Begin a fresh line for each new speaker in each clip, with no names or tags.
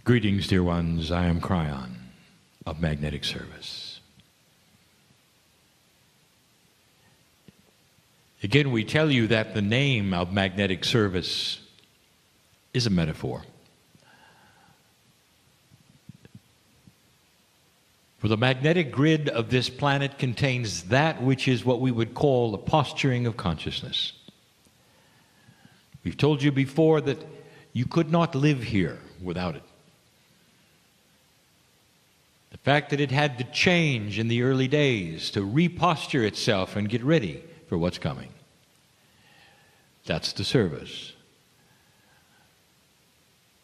Greetings, dear ones. I am Kryon of Magnetic Service. Again, we tell you that the name of Magnetic Service is a metaphor. For the magnetic grid of this planet contains that which is what we would call the posturing of consciousness. We've told you before that you could not live here without it. The fact that it had to change in the early days to reposture itself and get ready for what's coming. That's the service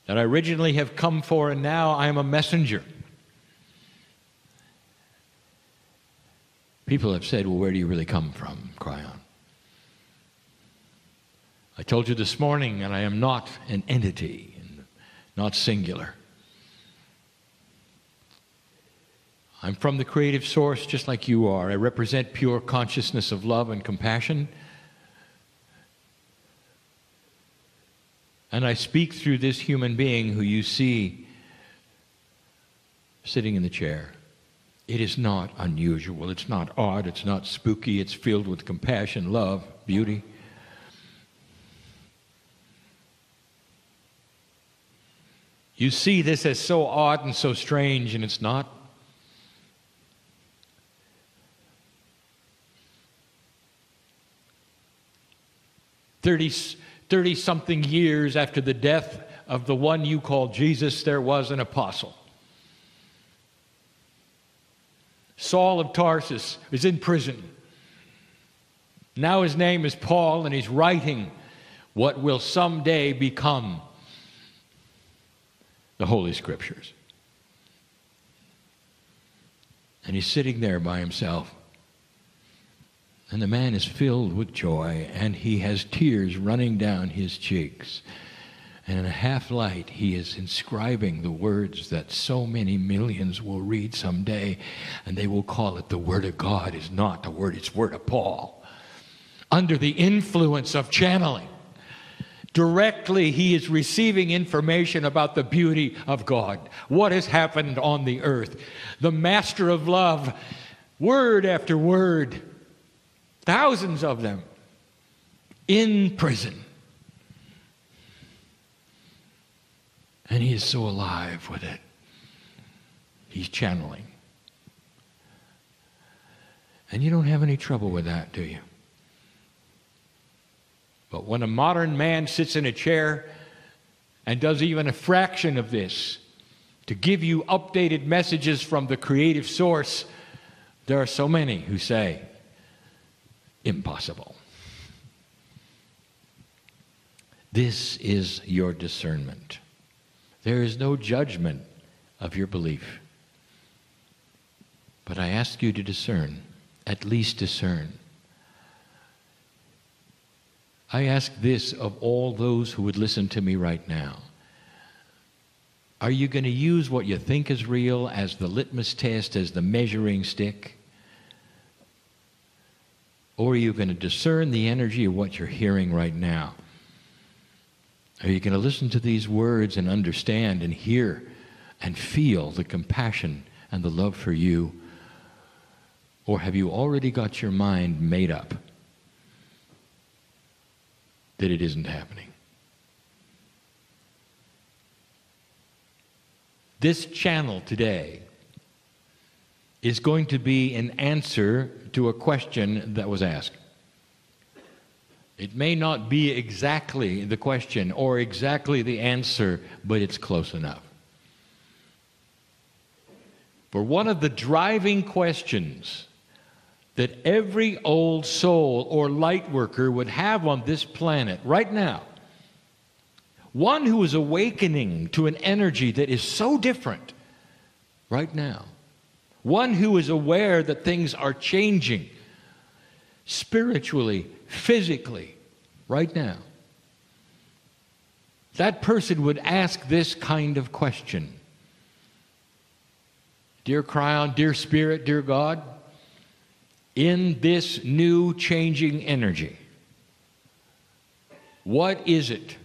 that I originally have come for, and now I am a messenger. People have said, well, where do you really come from, Kryon? I told you this morning, and I am not an entity, and not singular. I'm from the creative source just like you are. I represent pure consciousness of love and compassion. And I speak through this human being who you see sitting in the chair. It is not unusual. It's not odd. It's not spooky. It's filled with compassion, love, beauty. You see this as so odd and so strange, and it's not. Thirty-something years after the death of the one you call Jesus, there was an apostle. Saul of Tarsus is in prison. Now his name is Paul, and he's writing what will someday become the Holy Scriptures. And he's sitting there by himself. And the man is filled with joy, and he has tears running down his cheeks. And in a half light, he is inscribing the words that so many millions will read someday, and they will call it the Word of God. Is not the Word, it's Word of Paul. Under the influence of channeling, directly he is receiving information about the beauty of God, what has happened on the earth. The Master of Love, word after word, thousands of them, in prison. And he is so alive with it. He's channeling. And you don't have any trouble with that, do you? But when a modern man sits in a chair and does even a fraction of this to give you updated messages from the creative source, there are so many who say, impossible. This is your discernment. There is no judgment of your belief. But I ask you to discern, at least discern. I ask this of all those who would listen to me right now. Are you going to use what you think is real as the litmus test, as the measuring stick? Or are you going to discern the energy of what you're hearing right now? Are you going to listen to these words and understand and hear and feel the compassion and the love for you? Or have you already got your mind made up that it isn't happening? This channel today is going to be an answer to a question that was asked. It may not be exactly the question or exactly the answer, but it's close enough. For one of the driving questions that every old soul or light worker would have on this planet right now, one who is awakening to an energy that is so different right now, one who is aware that things are changing spiritually, physically, right now. That person would ask this kind of question. Dear Kryon, dear Spirit, dear God, in this new changing energy, what is it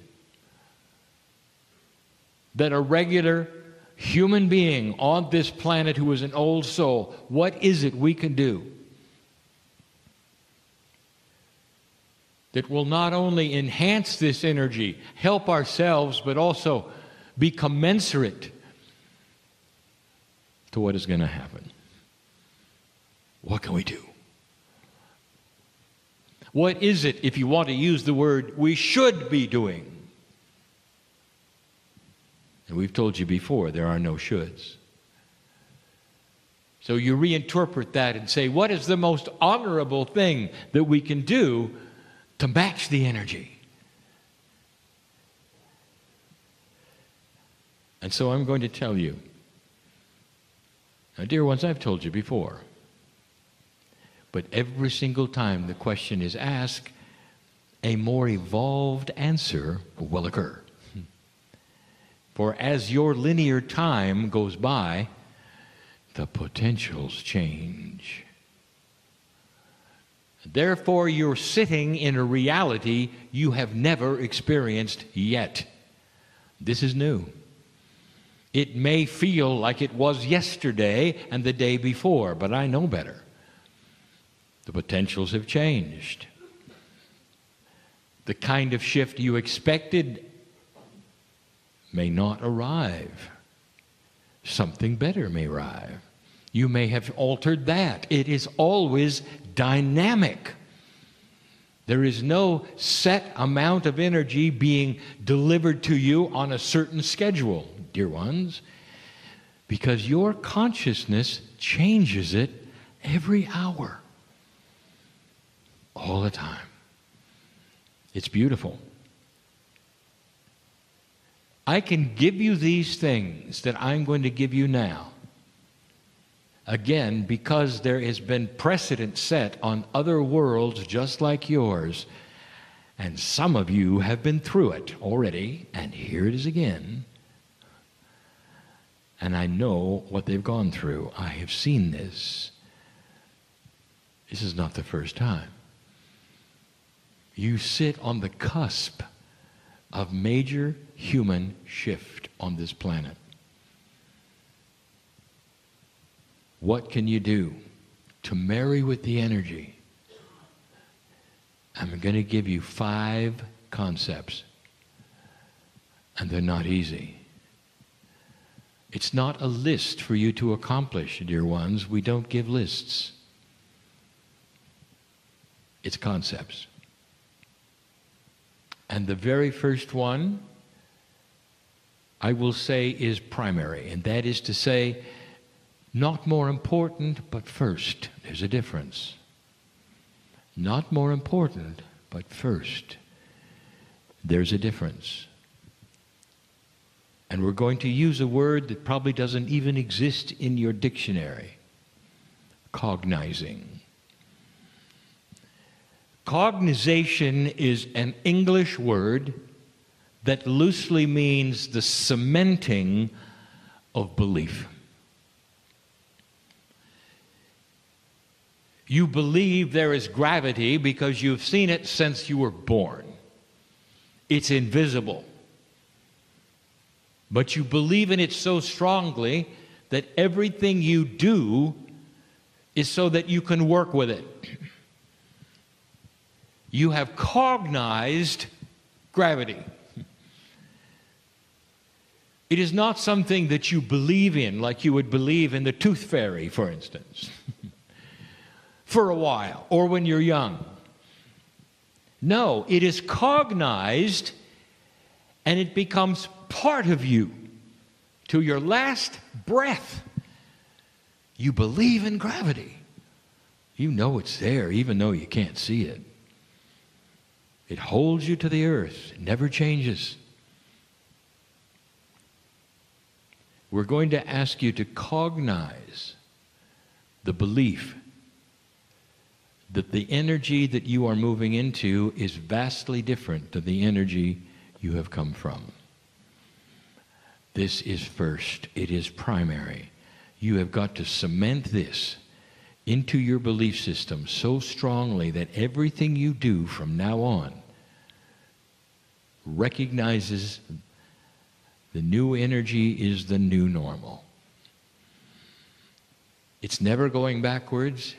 that a regular human being on this planet who is an old soul, what is it we can do that will not only enhance this energy, help ourselves, but also be commensurate to what is going to happen? What can we do? What is it, if you want to use the word, we should be doing? And we've told you before, there are no shoulds. So you reinterpret that and say, what is the most honorable thing that we can do to match the energy? And so I'm going to tell you. Now, dear ones, I've told you before. But every single time the question is asked, a more evolved answer will occur. For as your linear time goes by, the potentials change. Therefore, you're sitting in a reality you have never experienced yet. This is new. It may feel like it was yesterday and the day before, but I know better. The potentials have changed. The kind of shift you expected may not arrive. Something better may arrive. You may have altered that. It is always dynamic. There is no set amount of energy being delivered to you on a certain schedule, dear ones, because your consciousness changes it every hour. All the time. It's beautiful. I can give you these things that I'm going to give you now. Again, because there has been precedent set on other worlds just like yours. And some of you have been through it already, and here it is again. And I know what they've gone through. I have seen this. This is not the first time. You sit on the cusp of major human shift on this planet. What can you do to marry with the energy? I'm going to give you 5 concepts, and they're not easy. It's not a list for you to accomplish, dear ones. We don't give lists. It's concepts. And the very first one, I will say, is primary. And that is to say, not more important, but first. There's a difference. Not more important, but first. There's a difference. And we're going to use a word that probably doesn't even exist in your dictionary. Cognizing. Cognization is an English word that loosely means the cementing of belief. You believe there is gravity because you've seen it since you were born. It's invisible. But you believe in it so strongly that everything you do is so that you can work with it. You have cognized gravity. It is not something that you believe in, like you would believe in the tooth fairy, for instance, for a while, or when you're young. No, it is cognized, and it becomes part of you to your last breath. You believe in gravity. You know it's there, even though you can't see it. It holds you to the earth. It never changes. We're going to ask you to cognize the belief that the energy that you are moving into is vastly different than the energy you have come from. This is first. It is primary. You have got to cement this into your belief system so strongly that everything you do from now on recognizes The new energy is the new normal. It's never going backwards.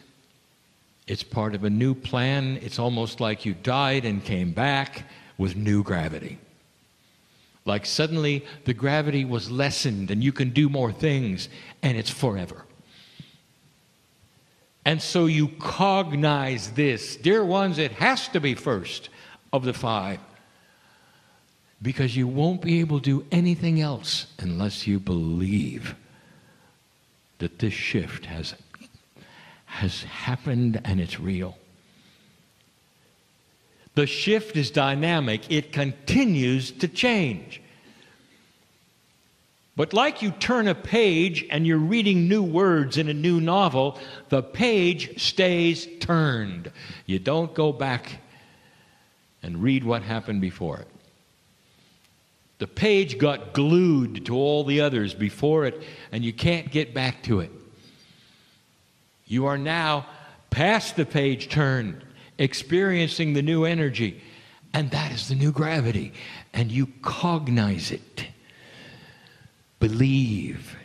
It's part of a new plan. It's almost like you died and came back with new gravity. Like suddenly the gravity was lessened and you can do more things, and it's forever. And so you cognize this. Dear ones, it has to be first of the five, because you won't be able to do anything else unless you believe that this shift has happened and it's real. The shift is dynamic. It continues to change. But like you turn a page and you're reading new words in a new novel, the page stays turned. You don't go back and read what happened before it. The page got glued to all the others before it, and you can't get back to it. You are now past the page turned, experiencing the new energy, and that is the new gravity, and you cognize it. Believe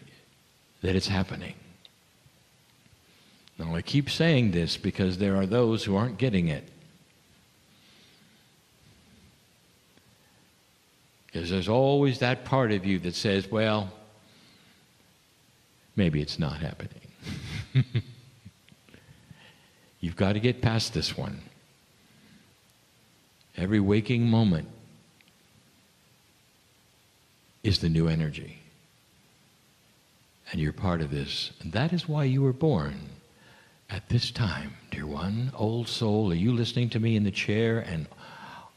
that it's happening. Now, I keep saying this because there are those who aren't getting it. Because there's always that part of you that says, well, maybe it's not happening. You've got to get past this one. Every waking moment is the new energy. And you're part of this. And that is why you were born at this time, dear one. Old soul, are you listening to me in the chair and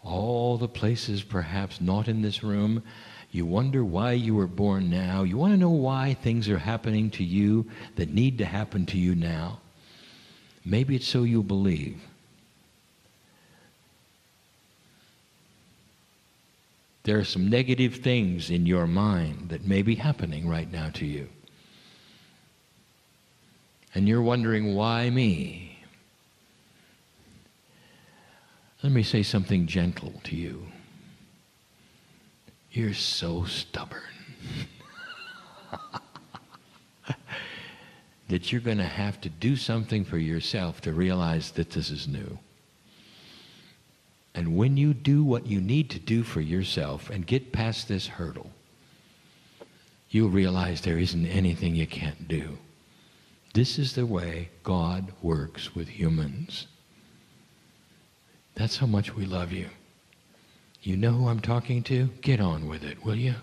all the places perhaps not in this room? You wonder why you were born now. You want to know why things are happening to you that need to happen to you now. Maybe it's so you'll believe. There are some negative things in your mind that may be happening right now to you. And you're wondering, why me? Let me say something gentle to you. You're so stubborn that you're going to have to do something for yourself to realize that this is new. And when you do what you need to do for yourself and get past this hurdle, you'll realize there isn't anything you can't do. This is the way God works with humans. That's how much we love you. You know who I'm talking to? Get on with it, will you?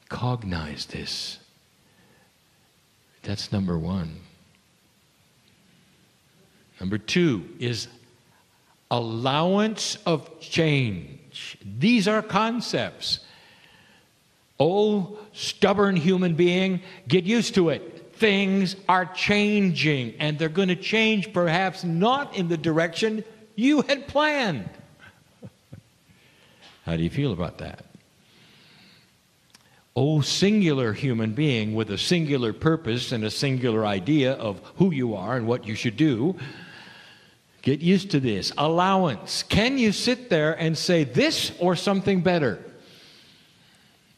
Cognize this. That's number one. Number two is allowance of change. These are concepts. Oh, stubborn human being, get used to it. Things are changing, and they're going to change perhaps not in the direction you had planned. How do you feel about that? Oh, singular human being with a singular purpose and a singular idea of who you are and what you should do, get used to this. Allowance. Can you sit there and say this or something better?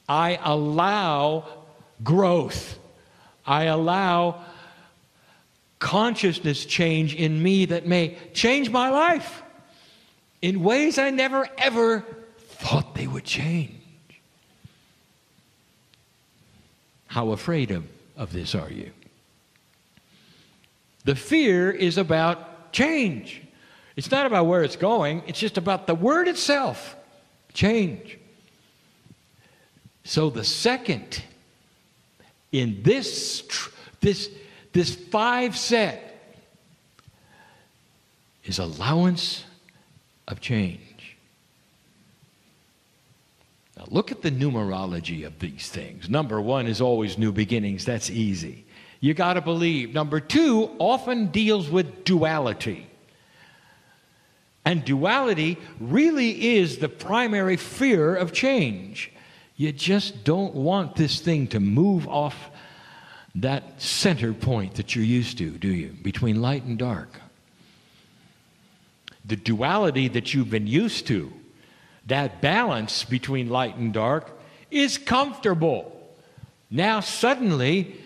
I allow growth. I allow consciousness change in me that may change my life in ways I never ever thought they would change. How afraid of this are you? The fear is about change. It's not about where it's going. It's just about the word itself. Change. So the second in this five set is allowance of change. Now look at the numerology of these things. Number one is always new beginnings. That's easy. You got to believe. Number two often deals with duality. And duality really is the primary fear of change. You just don't want this thing to move off that center point that you're used to, do you? Between light and dark. The duality that you've been used to, that balance between light and dark, is comfortable. Now suddenly,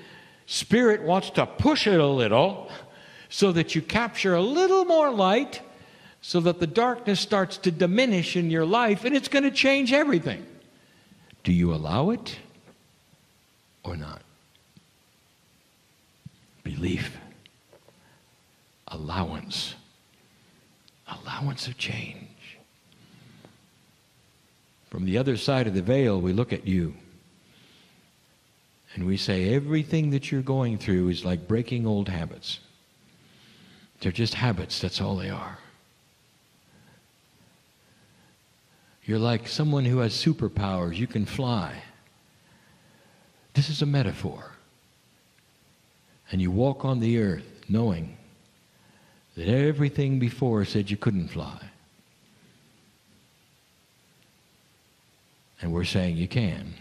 Spirit wants to push it a little so that you capture a little more light, so that the darkness starts to diminish in your life, and it's going to change everything. Do you allow it or not? Belief. Allowance. Allowance of change. From the other side of the veil, we look at you and we say everything that you're going through is like breaking old habits. They're just habits, that's all they are. You're like someone who has superpowers. You can fly. This is a metaphor. And you walk on the earth knowing that everything before said you couldn't fly. And we're saying you can.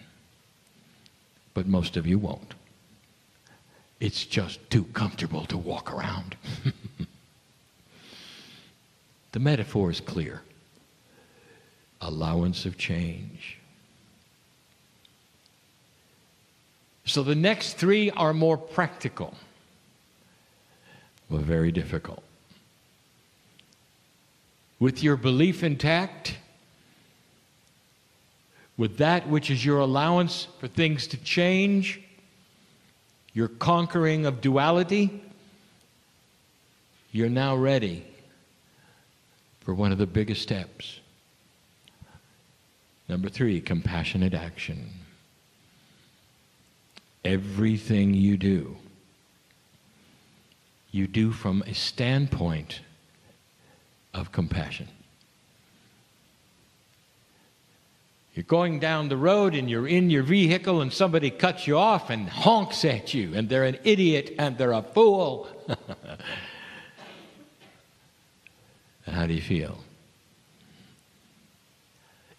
But most of you won't. It's just too comfortable to walk around. The metaphor is clear. Allowance of change. So the next three are more practical, but very difficult. With your belief intact, with that which is your allowance for things to change, your conquering of duality, you're now ready for one of the biggest steps. Number 3, compassionate action. Everything you do from a standpoint of compassion. You're going down the road and you're in your vehicle and somebody cuts you off and honks at you and they're an idiot and they're a fool. And how do you feel?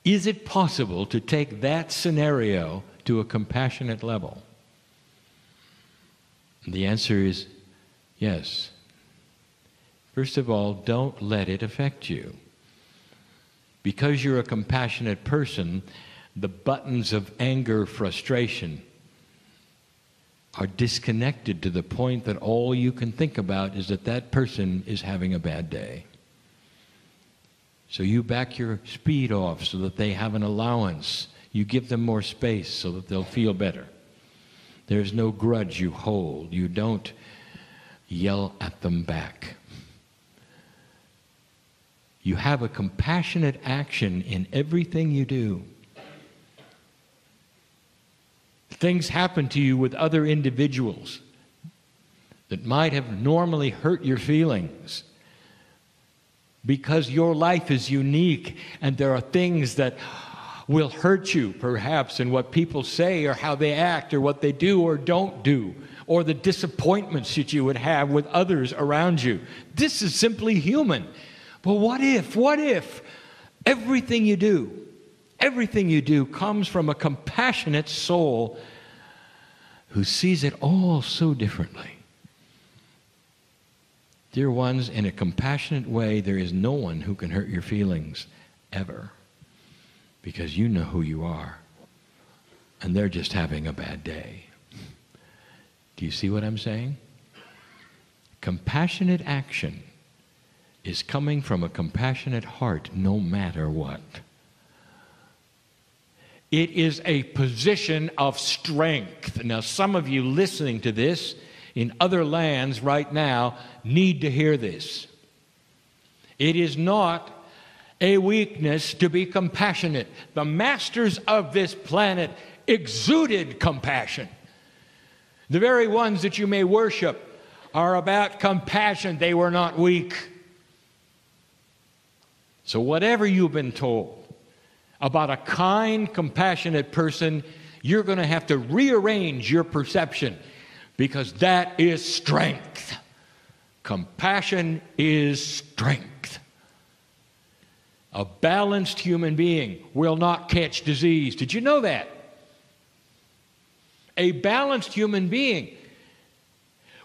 Is it possible to take that scenario to a compassionate level? And the answer is yes. First of all, don't let it affect you. Because you're a compassionate person, the buttons of anger, frustration are disconnected to the point that all you can think about is that that person is having a bad day. So you back your speed off so that they have an allowance. You give them more space so that they'll feel better. There's no grudge you hold. You don't yell at them back. You have a compassionate action in everything you do. Things happen to you with other individuals that might have normally hurt your feelings because your life is unique and there are things that will hurt you perhaps in what people say or how they act or what they do or don't do or the disappointments that you would have with others around you. This is simply human. But what if everything you do comes from a compassionate soul who sees it all so differently? Dear ones, in a compassionate way, there is no one who can hurt your feelings ever, because you know who you are, and they're just having a bad day. Do you see what I'm saying? Compassionate action is coming from a compassionate heart no matter what. It is a position of strength. Now, some of you listening to this in other lands right now need to hear this. It is not a weakness to be compassionate. The masters of this planet exuded compassion. The very ones that you may worship are about compassion. They were not weak. So whatever you've been told about a kind, compassionate person, you're going to have to rearrange your perception, because that is strength. Compassion is strength. A balanced human being will not catch disease. Did you know that? A balanced human being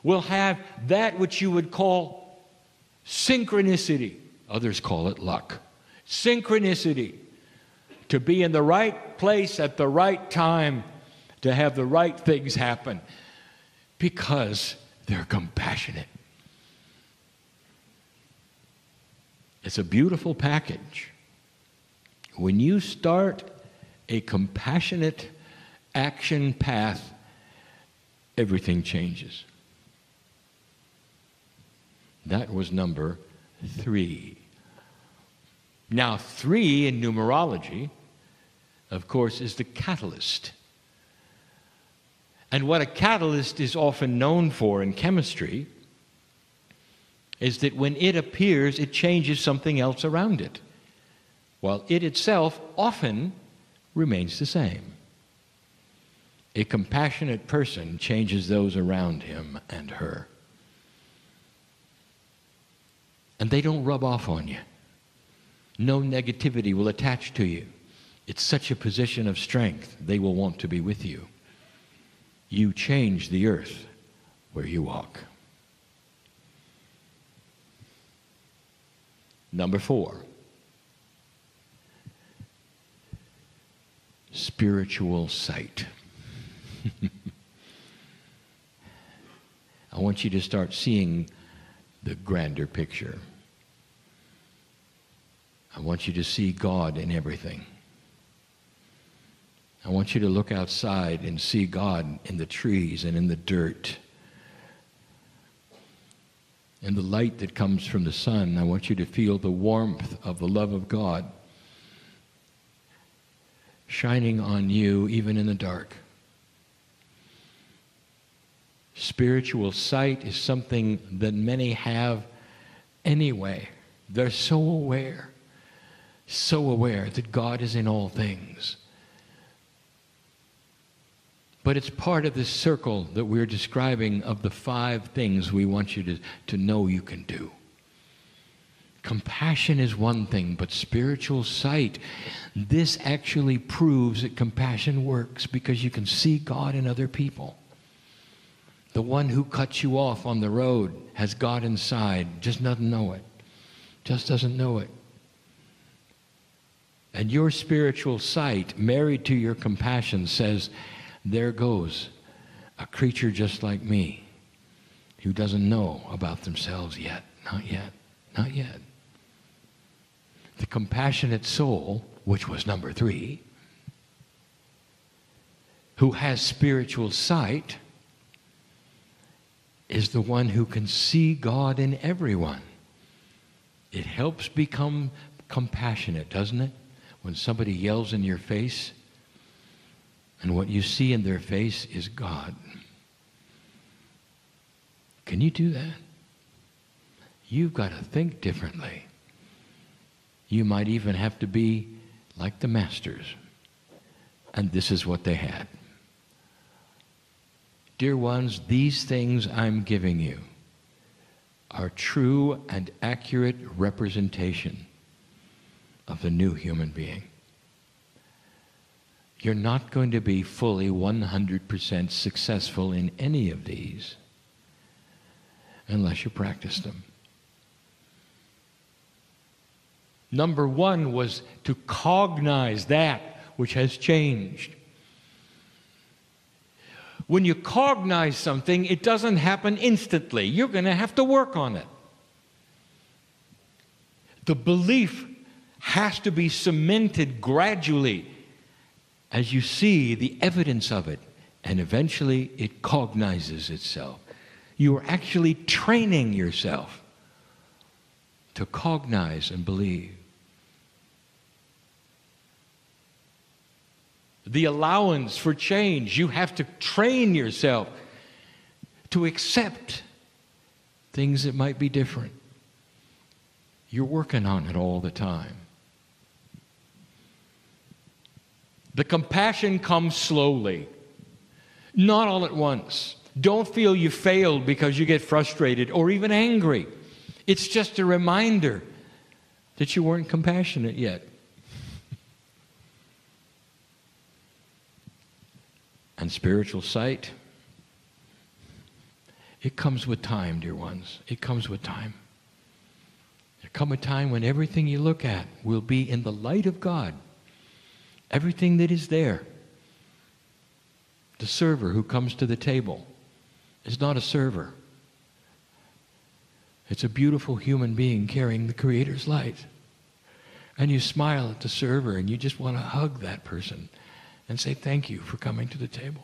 will have that which you would call synchronicity. Others call it luck. Synchronicity. to be in the right place at the right time, to have the right things happen, because they're compassionate. It's a beautiful package. When you start a compassionate action path, everything changes. That was number 3. Now, 3 in numerology, of course, is the catalyst. And what a catalyst is often known for in chemistry is that when it appears, it changes something else around it, while it itself often remains the same. A compassionate person changes those around him and her. And they don't rub off on you. No negativity will attach to you. It's such a position of strength, they will want to be with you. You change the earth where you walk. Number 4, spiritual sight. I want you to start seeing the grander picture. I want you to see God in everything. I want you to look outside and see God in the trees and in the dirt. In the light that comes from the sun, I want you to feel the warmth of the love of God shining on you even in the dark. Spiritual sight is something that many have anyway. They're so aware that God is in all things. But it's part of this circle that we're describing of the 5 things we want you to know you can do. Compassion is one thing, but spiritual sight, this actually proves that compassion works because you can see God in other people. The one who cuts you off on the road has God inside, just doesn't know it. Just doesn't know it. And your spiritual sight, married to your compassion, says, there goes a creature just like me who doesn't know about themselves yet. Not yet. Not yet. The compassionate soul, which was number 3, who has spiritual sight, is the one who can see God in everyone. It helps become compassionate, doesn't it? When somebody yells in your face, and what you see in their face is God. Can you do that? You've got to think differently. You might even have to be like the masters. And this is what they had. Dear ones, these things I'm giving you are true and accurate representation of the new human being. You're not going to be fully 100% successful in any of these unless you practice them. Number 1 was to cognize that which has changed. When you cognize something, it doesn't happen instantly. You're going to have to work on it. The belief has to be cemented gradually as you see the evidence of it, and eventually it cognizes itself. You are actually training yourself to cognize and believe. The allowance for change, you have to train yourself to accept things that might be different. You're working on it all the time. The compassion comes slowly, not all at once. Don't feel you failed because you get frustrated or even angry. It's just a reminder that you weren't compassionate yet. And spiritual sight, it comes with time, dear ones. It comes with time. There comes a time when everything you look at will be in the light of God. Everything that is there. The server who comes to the table is not a server. It's a beautiful human being carrying the Creator's light. And you smile at the server and you just want to hug that person and say thank you for coming to the table.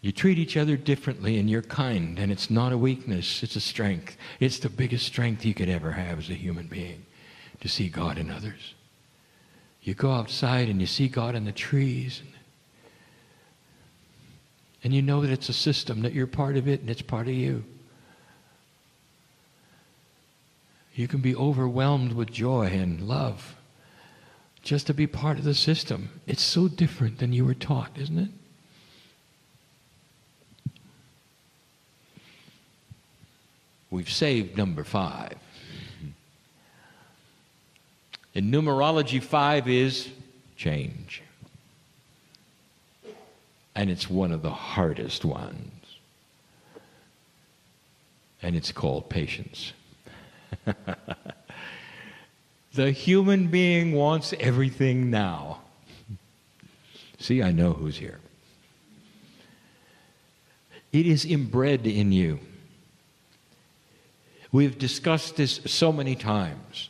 You treat each other differently and you're kind, and it's not a weakness, it's a strength. It's the biggest strength you could ever have as a human being, to see God in others. You go outside and you see God in the trees, and you know that it's a system, that you're part of it and it's part of you. You can be overwhelmed with joy and love just to be part of the system. It's so different than you were taught, isn't it? We've saved number 5. In numerology, 5 is change. And it's one of the hardest ones. And it's called patience. The human being wants everything now. See, I know who's here. It is inbred in you. We've discussed this so many times.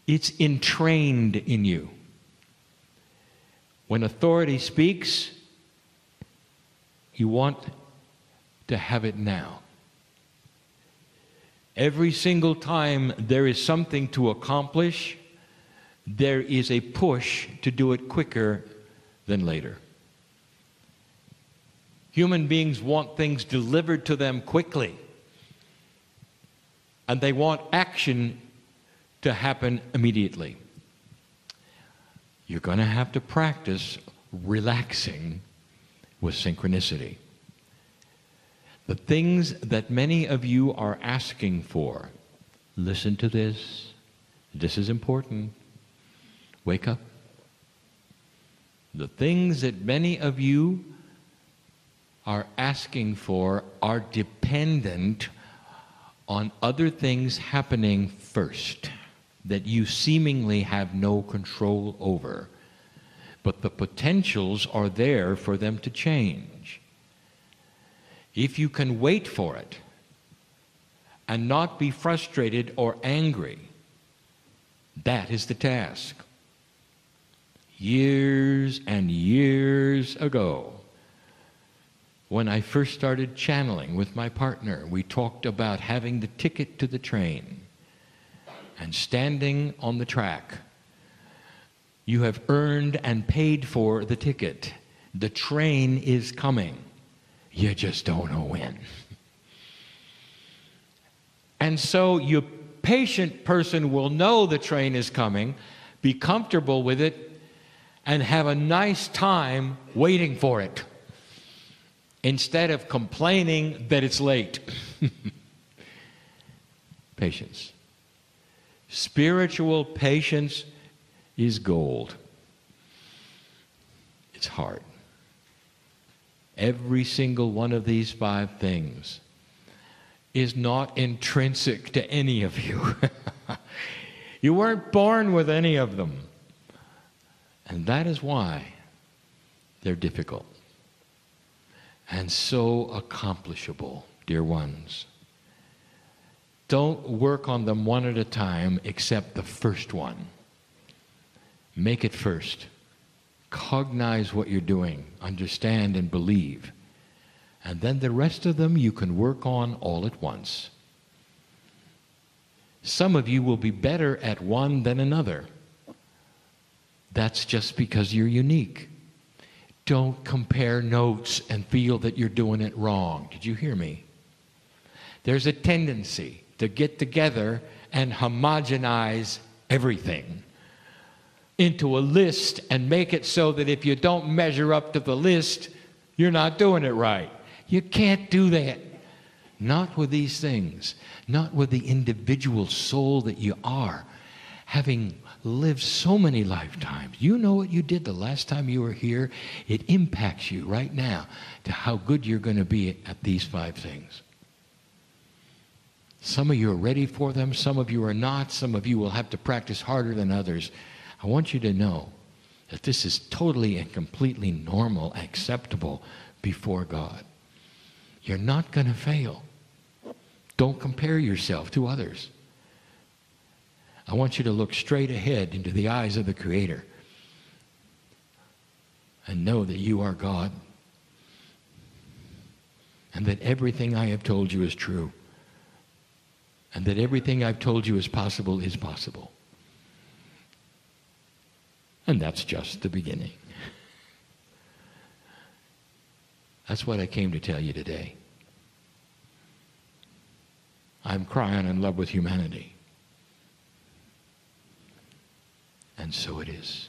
It's entrained in you. When authority speaks, you want to have it now. Every single time there is something to accomplish, there is a push to do it quicker than later. Human beings want things delivered to them quickly. And they want action to happen immediately. You're going to have to practice relaxing with synchronicity. The things that many of you are asking for, listen to this. This is important. Wake up. The things that many of you are asking for are dependent on other things happening first that you seemingly have no control over. But the potentials are there for them to change. If you can wait for it and not be frustrated or angry, that is the task. Years and years ago, when I first started channeling with my partner, we talked about having the ticket to the train and standing on the track. You have earned and paid for the ticket. The train is coming. You just don't know when. And so your patient person will know the train is coming, be comfortable with it, and have a nice time waiting for it, instead of complaining that it's late. Patience. Spiritual patience is gold. It's hard. Every single one of these 5 things is not intrinsic to any of you. You weren't born with any of them. And that is why they're difficult and so accomplishable, dear ones. Don't work on them one at a time except the first one. Make it first. Cognize what you're doing, understand and believe. And then the rest of them you can work on all at once. Some of you will be better at one than another. That's just because you're unique. Don't compare notes and feel that you're doing it wrong. Did you hear me? There's a tendency to get together and homogenize everything into a list and make it so that if you don't measure up to the list, you're not doing it right. You can't do that. Not with these things. Not with the individual soul that you are, having lived so many lifetimes. You know what you did the last time you were here. It impacts you right now to how good you're going to be at these 5 things. Some of you are ready for them. Some of you are not. Some of you will have to practice harder than others. I want you to know that this is totally and completely normal, acceptable before God. You're not going to fail. Don't compare yourself to others. I want you to look straight ahead into the eyes of the Creator and know that you are God and that everything I have told you is true and that everything I've told you is possible is possible. And that's just the beginning. That's what I came to tell you today. I'm Kryon in love with humanity. And so it is.